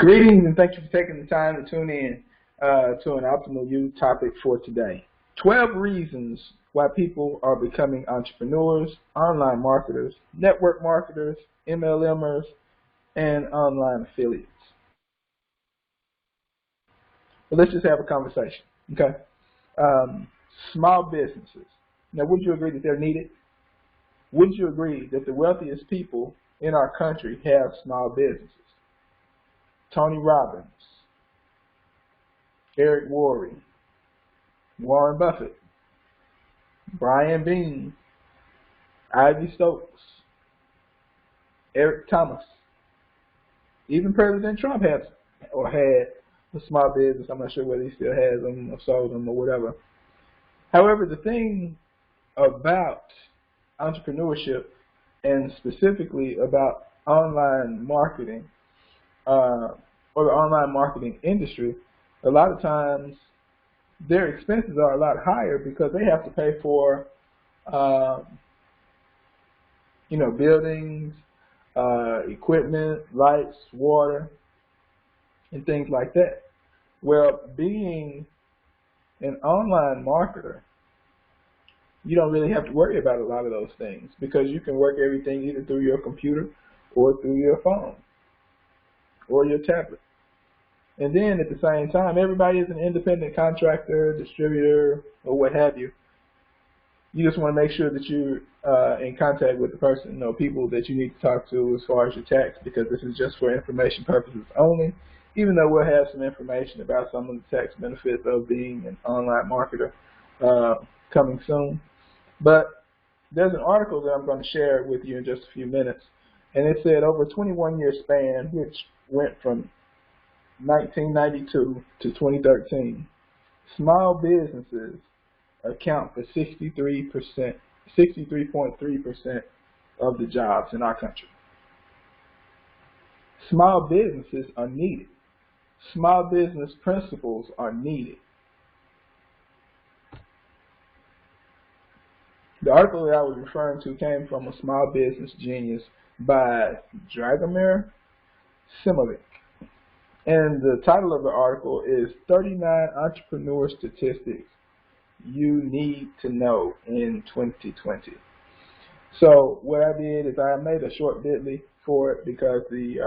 Greetings and thank you for taking the time to tune in to an Optimal You topic for today. 12 reasons why people are becoming entrepreneurs, online marketers, network marketers, MLMers, and online affiliates. But let's just have a conversation, okay? Small businesses. Now, would you agree that they're needed? Would you agree that the wealthiest people in our country have small businesses? Tony Robbins, Eric Worre, Warren Buffett, Brian Bean, Ivy Stokes, Eric Thomas. Even President Trump has or had a small business. I'm not sure whether he still has them or sold them or whatever. However, the thing about entrepreneurship and specifically about online marketing or the online marketing industry, a lot of times their expenses are a lot higher because they have to pay for buildings, equipment, lights, water, and things like that. Well, being an online marketer, you don't really have to worry about a lot of those things because you can work everything either through your computer or through your phone or your tablet. And then at the same time, everybody is an independent contractor, distributor, or what have you. You just want to make sure that you're in contact with the person or people that you need to talk to as far as your tax, because this is just for information purposes only, even though we'll have some information about some of the tax benefits of being an online marketer coming soon. But there's an article that I'm going to share with you in just a few minutes, and it said over a 21-year span, which went from 1992 to 2013, small businesses account for 63.3% of the jobs in our country. Small businesses are needed. Small business principles are needed. The article that I was referring to came from a Small Business Genius by Dragomir Simolik. And the title of the article is 39 Entrepreneur Statistics You Need to Know in 2020. So what I did is I made a short bit.ly for it because the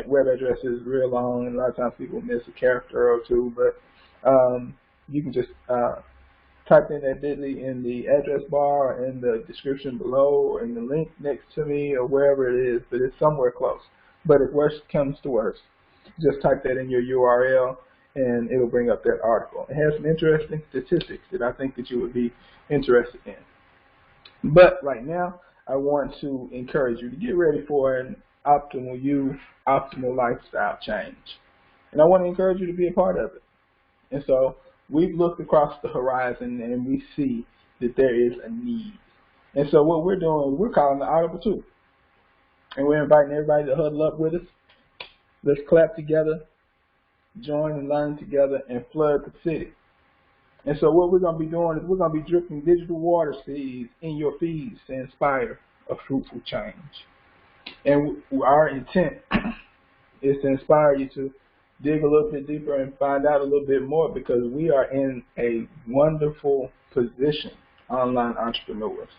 web address is real long and a lot of times people miss a character or two, but you can just type in that bit.ly in the address bar or in the description below or in the link next to me or wherever it is, but it's somewhere close. But if worst comes to worst, just type that in your URL and it'll bring up that article. It has some interesting statistics that I think that you would be interested in. But right now, I want to encourage you to get ready for an optimal you, optimal lifestyle change. And I want to encourage you to be a part of it. And so we've looked across the horizon and we see that there is a need. And so what we're doing, we're calling the Audible 2. And we're inviting everybody to huddle up with us. Let's clap together, join and learn together, and flood the city. And so what we're going to be doing is we're going to be dripping digital water seeds in your feeds to inspire a fruitful change. And our intent is to inspire you to dig a little bit deeper and find out a little bit more, because we are in a wonderful position, online entrepreneurs.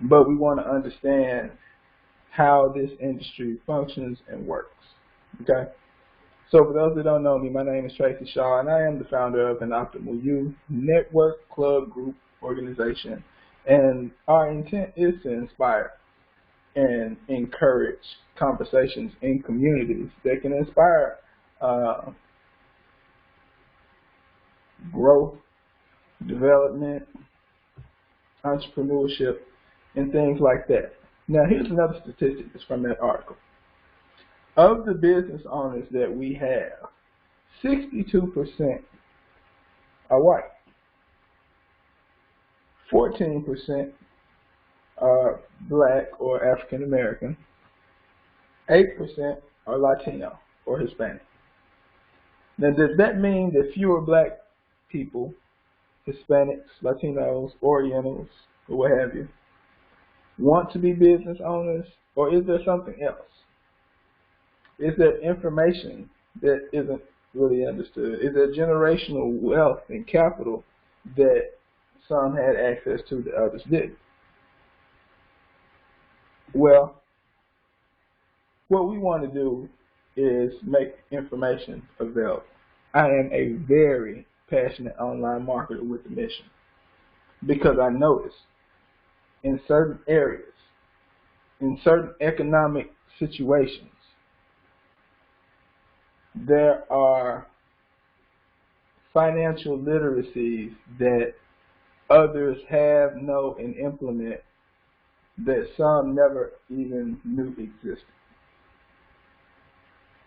But we want to understand how this industry functions and works, okay? So for those that don't know me, my name is Tracy Shaw, and I am the founder of an Optimal You network, club, group, organization. And our intent is to inspire and encourage conversations in communities that can inspire growth, development, entrepreneurship, and things like that. Now, here's another statistic that's from that article. Of the business owners that we have, 62% are white, 14% are black or African American, 8% are Latino or Hispanic. Now, does that mean that fewer black people, Hispanics, Latinos, Orientals, or what have you, want to be business owners, or is there something else? Is there information that isn't really understood? Is there generational wealth and capital that some had access to that others didn't? Well, what we want to do is make information available. I am a very passionate online marketer with a mission because I notice in certain areas, in certain economic situations, there are financial literacies that others have, know, and implement that some never even knew existed.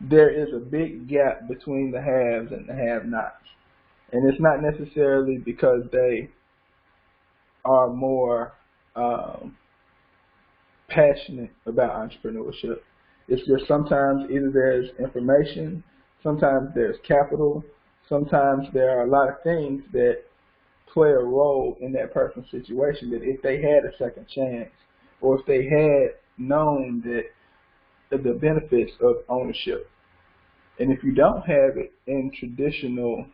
There is a big gap between the haves and the have-nots. And it's not necessarily because they are more passionate about entrepreneurship. It's just sometimes either there's information, sometimes there's capital, sometimes there are a lot of things that play a role in that person's situation that if they had a second chance or if they had known that the benefits of ownership. And if you don't have it in traditional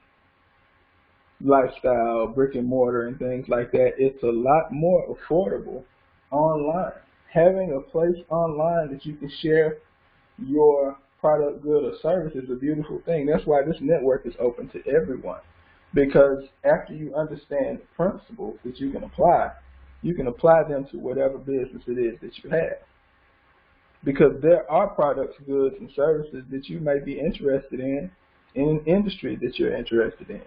lifestyle, brick and mortar and things like that, it's a lot more affordable online. Having a place online that you can share your product, good, or service is a beautiful thing. That's why this network is open to everyone. Because after you understand the principles that you can apply them to whatever business it is that you have. Because there are products, goods, and services that you may be interested in an industry that you're interested in,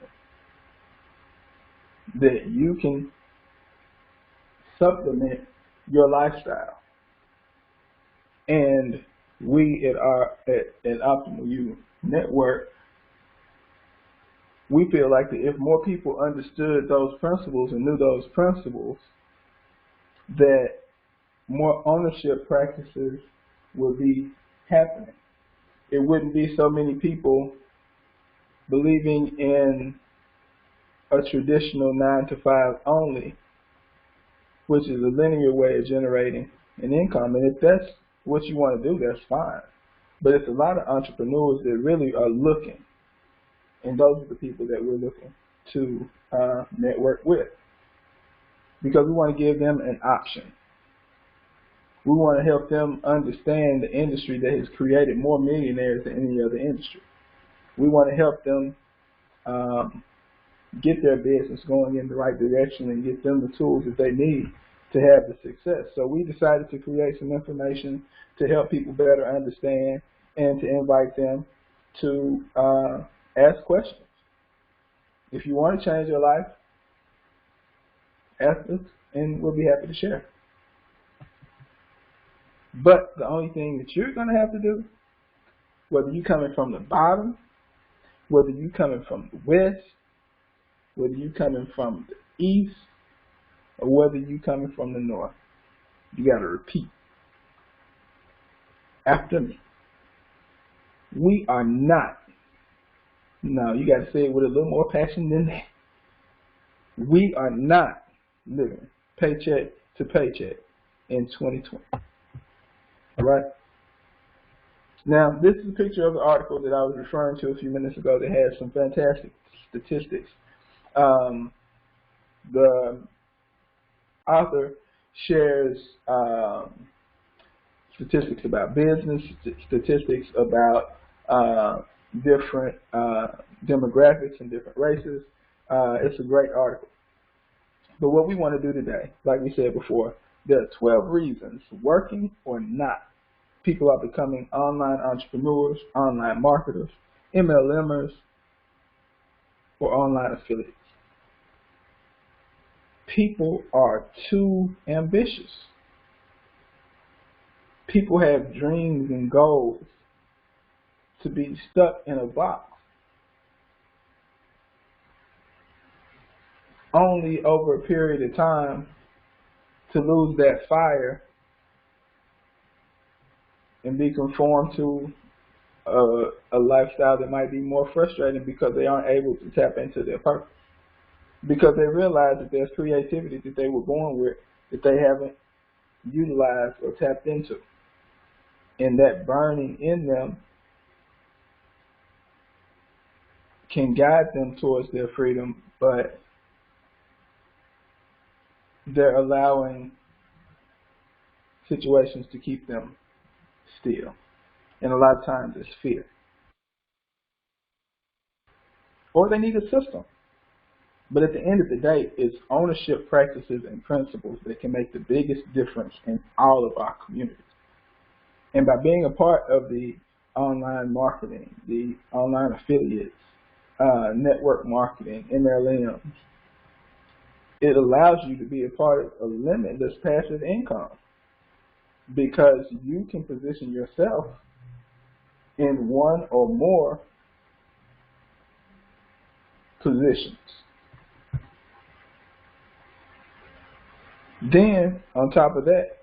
that you can supplement your lifestyle. And we at Optimal You Network, we feel like that if more people understood those principles and knew those principles, that more ownership practices would be happening. It wouldn't be so many people believing in a traditional 9-to-5 only, which is a linear way of generating an income. And if that's what you want to do, that's fine. But it's a lot of entrepreneurs that really are looking, and those are the people that we're looking to network with, because we want to give them an option. We want to help them understand the industry that has created more millionaires than any other industry. We want to help them get their business going in the right direction and get them the tools that they need to have the success. So we decided to create some information to help people better understand and to invite them to ask questions. If you want to change your life, ask us and we'll be happy to share. But the only thing that you're going to have to do, whether you're coming from the bottom, whether you're coming from the west, whether you're coming from the east, or whether you're coming from the north, you got to repeat after me. We are not, no, you got to say it with a little more passion than that. We are not living paycheck to paycheck in 2020. All right. Now, this is a picture of the article that I was referring to a few minutes ago that has some fantastic statistics. The author shares statistics about business, statistics about different demographics and different races. It's a great article. But what we want to do today, like we said before, there are 12 reasons, working or not, people are becoming online entrepreneurs, online marketers, MLMers, or online affiliates. People are too ambitious. People have dreams and goals to be stuck in a box. Only over a period of time to lose that fire and be conformed to a lifestyle that might be more frustrating because they aren't able to tap into their purpose. Because they realize that there's creativity that they were born with that they haven't utilized or tapped into. And that burning in them can guide them towards their freedom, but they're allowing situations to keep them still. And a lot of times it's fear. Or they need a system. But at the end of the day, it's ownership practices and principles that can make the biggest difference in all of our communities. And by being a part of the online marketing, the online affiliates, network marketing, MLMs, it allows you to be a part of a limitless passive income because you can position yourself in one or more positions. Then, on top of that,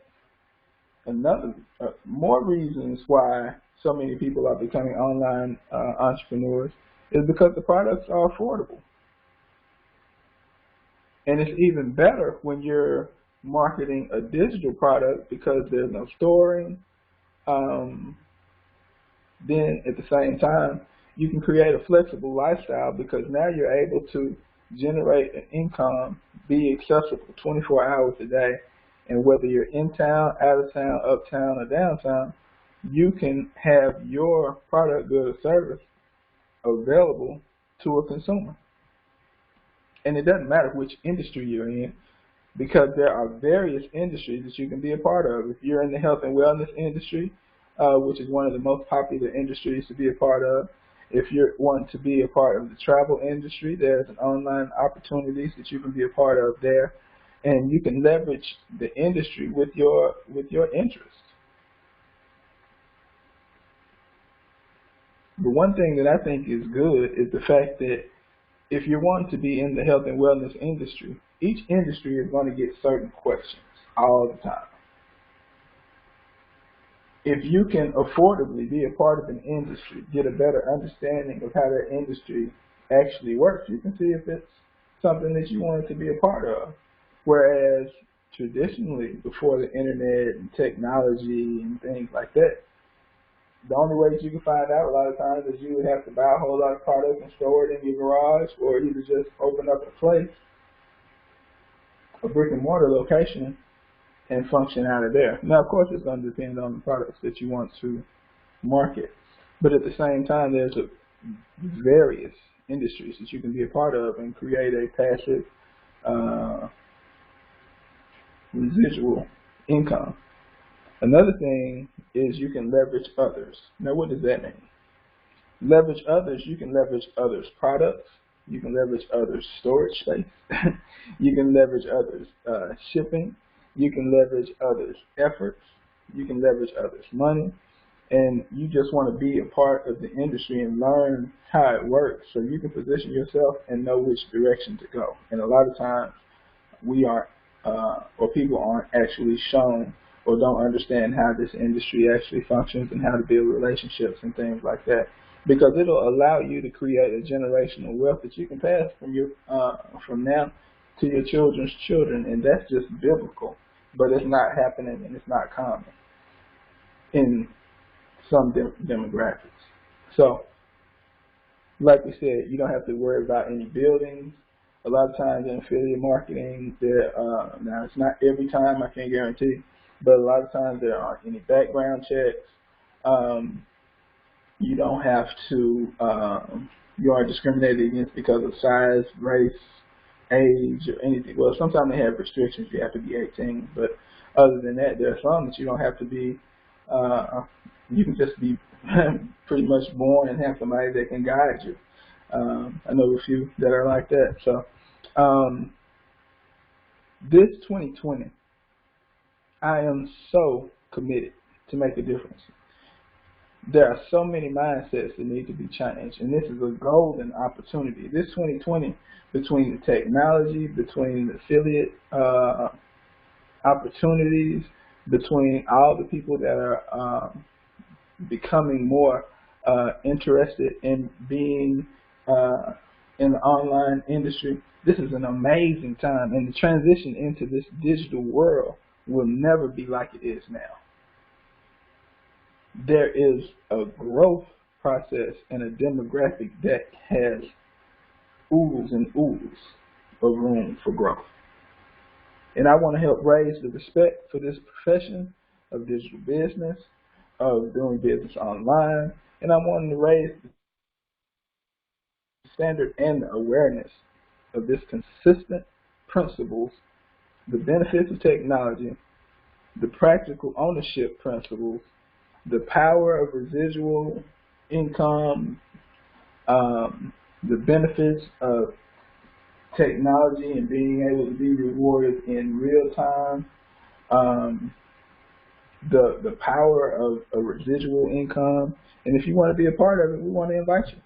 more reasons why so many people are becoming online entrepreneurs is because the products are affordable. And it's even better when you're marketing a digital product because there's no storing. Then at the same time, you can create a flexible lifestyle because now you're able to generate an income, be accessible 24 hours a day, and whether you're in town, out of town, uptown, or downtown, you can have your product, good, or service available to a consumer. And it doesn't matter which industry you're in because there are various industries that you can be a part of. If you're in the health and wellness industry, which is one of the most popular industries to be a part of, if you want to be a part of the travel industry, there's an online opportunities that you can be a part of there, and you can leverage the industry with your interests. But one thing that I think is good is the fact that if you want to be in the health and wellness industry, each industry is going to get certain questions all the time. If you can affordably be a part of an industry, get a better understanding of how that industry actually works, you can see if it's something that you want to be a part of. Whereas traditionally, before the internet and technology and things like that, the only way that you can find out a lot of times is you would have to buy a whole lot of product and store it in your garage, or either just open up a place, a brick and mortar location, and function out of there. Now, of course, it's going to depend on the products that you want to market. But at the same time, there's various industries that you can be a part of and create a passive residual income. Another thing is you can leverage others. Now, what does that mean? Leverage others, you can leverage others' products. You can leverage others' storage space. You can leverage others' shipping. You can leverage others' efforts. You can leverage others' money. And you just want to be a part of the industry and learn how it works so you can position yourself and know which direction to go. And a lot of times we aren't, or people aren't actually shown or don't understand how this industry actually functions and how to build relationships and things like that. Because it'll allow you to create a generational wealth that you can pass from now to your children's children, and that's just biblical. But it's not happening and it's not common in some demographics. So, like we said, you don't have to worry about any buildings. A lot of times in affiliate marketing, now it's not every time, I can't guarantee, but a lot of times there aren't any background checks. You don't have to, you aren't discriminated against because of size, race, age, or anything. Well, sometimes they have restrictions. You have to be 18, but other than that, there are some that you don't have to be. You can just be pretty much born and have somebody that can guide you. I know a few that are like that. So this 2020, I am so committed to make a difference. There are so many mindsets that need to be changed, and this is a golden opportunity. This 2020, between the technology, between the affiliate opportunities, between all the people that are becoming more interested in being in the online industry, this is an amazing time, and the transition into this digital world will never be like it is now. There is a growth process and a demographic that has oodles and oodles of room for growth. And I want to help raise the respect for this profession of digital business, of doing business online, and I want to raise the standard and the awareness of this consistent principles, the benefits of technology, the practical ownership principles, the power of residual income, the benefits of technology and being able to be rewarded in real time, the power of a residual income. And if you want to be a part of it, we want to invite you.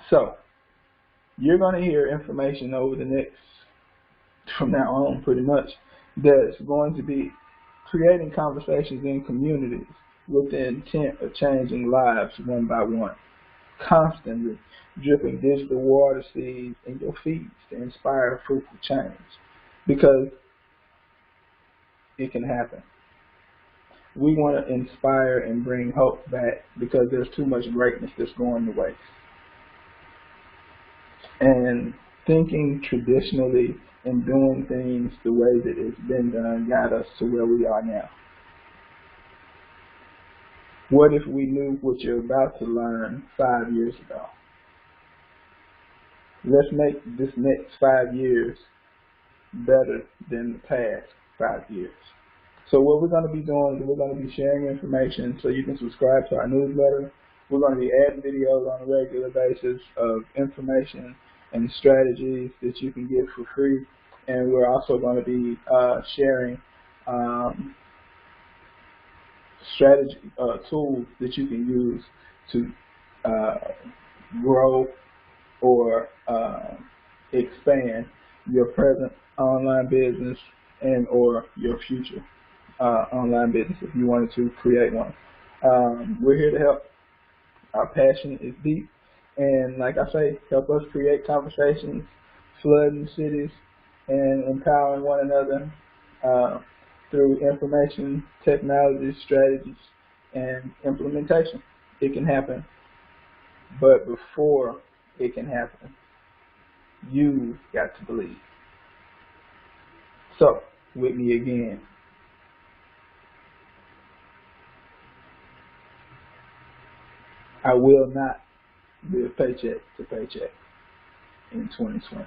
So, you're going to hear information over the next, from now on pretty much, that's going to be creating conversations in communities with the intent of changing lives one by one, constantly dripping digital water seeds in your feeds to inspire fruitful change, because it can happen. We want to inspire and bring hope back because there's too much greatness that's going to waste. And thinking traditionally and doing things the way that it's been done got us to where we are now. What if we knew what you're about to learn 5 years ago? Let's make this next 5 years better than the past 5 years. So what we're going to be doing is we're going to be sharing information so you can subscribe to our newsletter. We're going to be adding videos on a regular basis of information and strategies that you can get for free. And we're also going to be sharing strategy tools that you can use to grow or expand your present online business and or your future online business if you wanted to create one. We're here to help. Our passion is deep, and like I say, help us create conversations, flooding cities, and empowering one another through information, technology, strategies, and implementation. It can happen, but before it can happen, you've got to believe. So, with me again. I will not live paycheck to paycheck in 2020.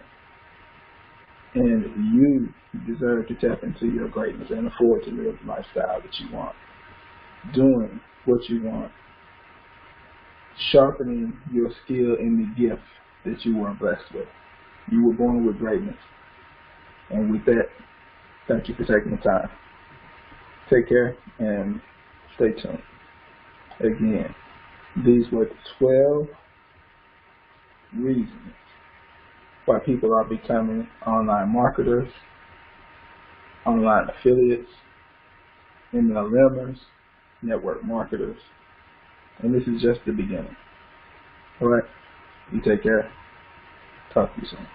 And you deserve to tap into your greatness and afford to live the lifestyle that you want. Doing what you want. Sharpening your skill in the gift that you were blessed with. You were born with greatness. And with that, thank you for taking the time. Take care and stay tuned. Again, these were the 12 reasons why people are becoming online marketers, online affiliates, MLMers, network marketers. And this is just the beginning. Alright, you take care. Talk to you soon.